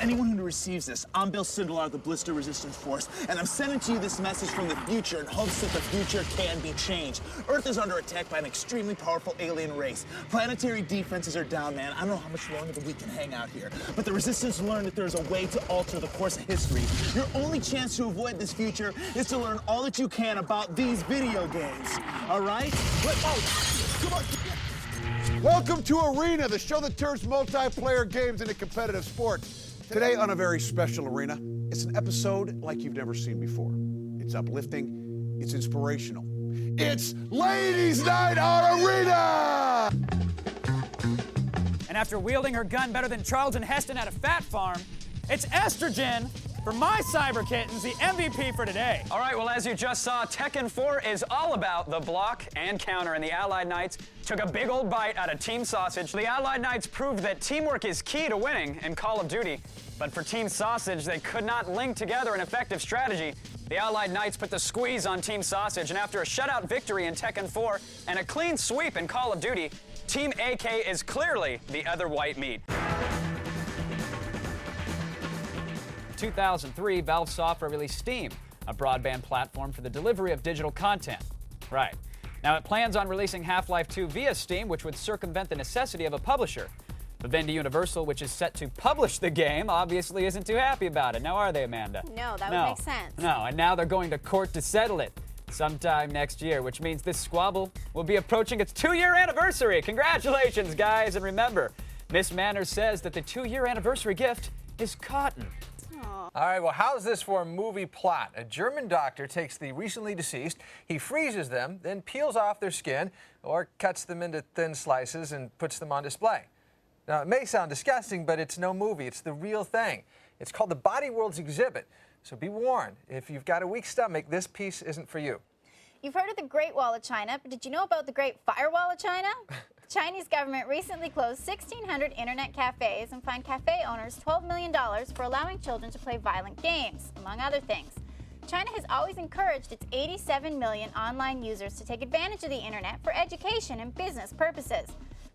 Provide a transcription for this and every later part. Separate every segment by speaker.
Speaker 1: anyone who receives this, I'm Bill Sindelar of the Blister Resistance Force, and I'm sending to you this message from the future in hopes that the future can be changed. Earth is under attack by an extremely powerful alien race. Planetary defenses are down, man. I don't know how much longer that we can hang out here, but the Resistance learned that there's a way to alter the course of history. Your only chance to avoid this future is to learn all that you can about these video games. All right? Come on.
Speaker 2: Welcome to Arena, the show that turns multiplayer games into competitive sport. Today on a very special Arena, it's an episode like you've never seen before. It's uplifting, it's inspirational. It's Ladies' Night on Arena!
Speaker 3: And after wielding her gun better than Charlton Heston at a fat farm, it's Estrogen for my Cyber Kittens, the MVP for today.
Speaker 4: All right, well, as you just saw, Tekken 4 is all about the block and counter, and the Allied Knights took a big old bite out of Team Sausage. The Allied Knights proved that teamwork is key to winning in Call of Duty, but for Team Sausage, they could not link together an effective strategy. The Allied Knights put the squeeze on Team Sausage, and after a shutout victory in Tekken 4 and a clean sweep in Call of Duty, Team AK is clearly the other white meat.
Speaker 3: 2003, Valve Software released Steam, a broadband platform for the delivery of digital content. Right. Now it plans on releasing Half-Life 2 via Steam, which would circumvent the necessity of a publisher. But Vivendi Universal, which is set to publish the game, obviously isn't too happy about it. Now are they, Amanda?
Speaker 5: No, that would make sense.
Speaker 3: No, and now they're going to court to settle it sometime next year, which means this squabble will be approaching its 2-year anniversary. Congratulations, guys. And remember, Miss Manners says that the 2-year anniversary gift is cotton.
Speaker 6: All right, well, how's this for a movie plot? A German doctor takes the recently deceased, he freezes them, then peels off their skin or cuts them into thin slices and puts them on display. Now, it may sound disgusting, but it's no movie. It's the real thing. It's called the Body Worlds exhibit. So be warned, if you've got a weak stomach, this piece isn't for you.
Speaker 5: You've heard of the Great Wall of China, but did you know about the Great Firewall of China? The Chinese government recently closed 1,600 internet cafes and fined cafe owners $12 million for allowing children to play violent games, among other things. China has always encouraged its 87 million online users to take advantage of the internet for education and business purposes.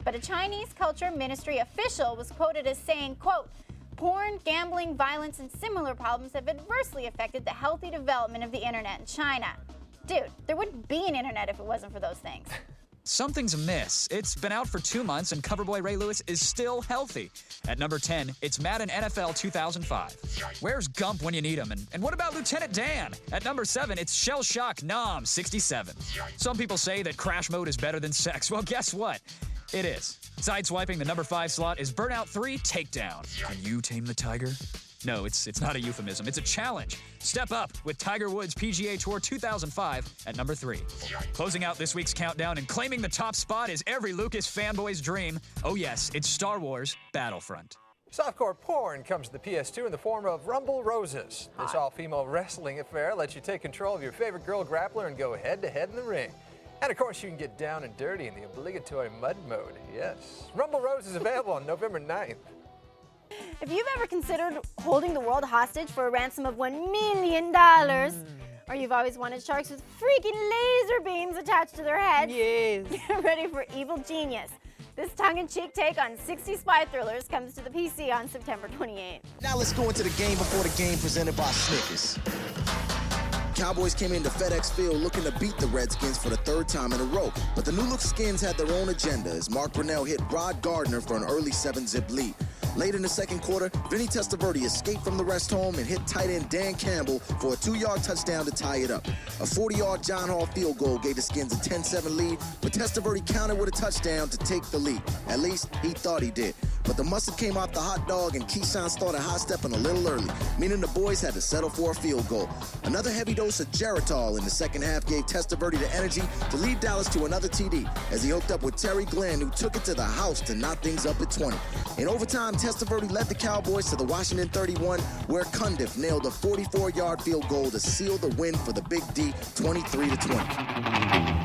Speaker 5: But a Chinese Culture Ministry official was quoted as saying, quote, "Porn, gambling, violence, and similar problems have adversely affected the healthy development of the internet in China." Dude, there wouldn't be an internet if it wasn't for those things.
Speaker 7: Something's amiss. It's been out for 2 months, and Coverboy Ray Lewis is still healthy. At number 10, it's Madden NFL 2005. Where's Gump when you need him? And what about Lieutenant Dan? At number 7, it's Shell Shock Nom 67. Some people say that crash mode is better than sex. Well, guess what? It is. Sideswiping the number 5 slot is Burnout 3 Takedown. Can you tame the tiger? No, it's not a euphemism. It's a challenge. Step up with Tiger Woods PGA Tour 2005 at number 3. Closing out this week's countdown and claiming the top spot is every Lucas fanboy's dream. Oh yes, it's Star Wars Battlefront.
Speaker 6: Softcore porn comes to the PS2 in the form of Rumble Roses. This all-female wrestling affair lets you take control of your favorite girl grappler and go head-to-head in the ring. And of course, you can get down and dirty in the obligatory mud mode. Yes. Rumble Rose is available on November 9th.
Speaker 5: If you've ever considered holding the world hostage for a ransom of $1 million, or you've always wanted sharks with freaking laser beams attached to their heads, get ready for Evil Genius. This tongue-in-cheek take on 60 spy thrillers comes to the PC on September 28th.
Speaker 8: Now let's go into the game before the game presented by Snickers. Cowboys came into FedEx Field looking to beat the Redskins for the 3rd time in a row, but the new-look Skins had their own agenda as Mark Brunell hit Rod Gardner for an early 7-zip lead. Late in the second quarter, Vinny Testaverde escaped from the rest home and hit tight end Dan Campbell for a 2-yard touchdown to tie it up. A 40-yard John Hall field goal gave the Skins a 10-7 lead, but Testaverde countered with a touchdown to take the lead. At least, he thought he did. But the mustard came off the hot dog and Keyshawn started high-stepping a little early, meaning the boys had to settle for a field goal. Another heavy dose of Geritol in the second half gave Testaverde the energy to lead Dallas to another TD as he hooked up with Terry Glenn, who took it to the house to knock things up at 20. In overtime, Testaverde led the Cowboys to the Washington 31, where Cundiff nailed a 44-yard field goal to seal the win for the Big D, 23-20.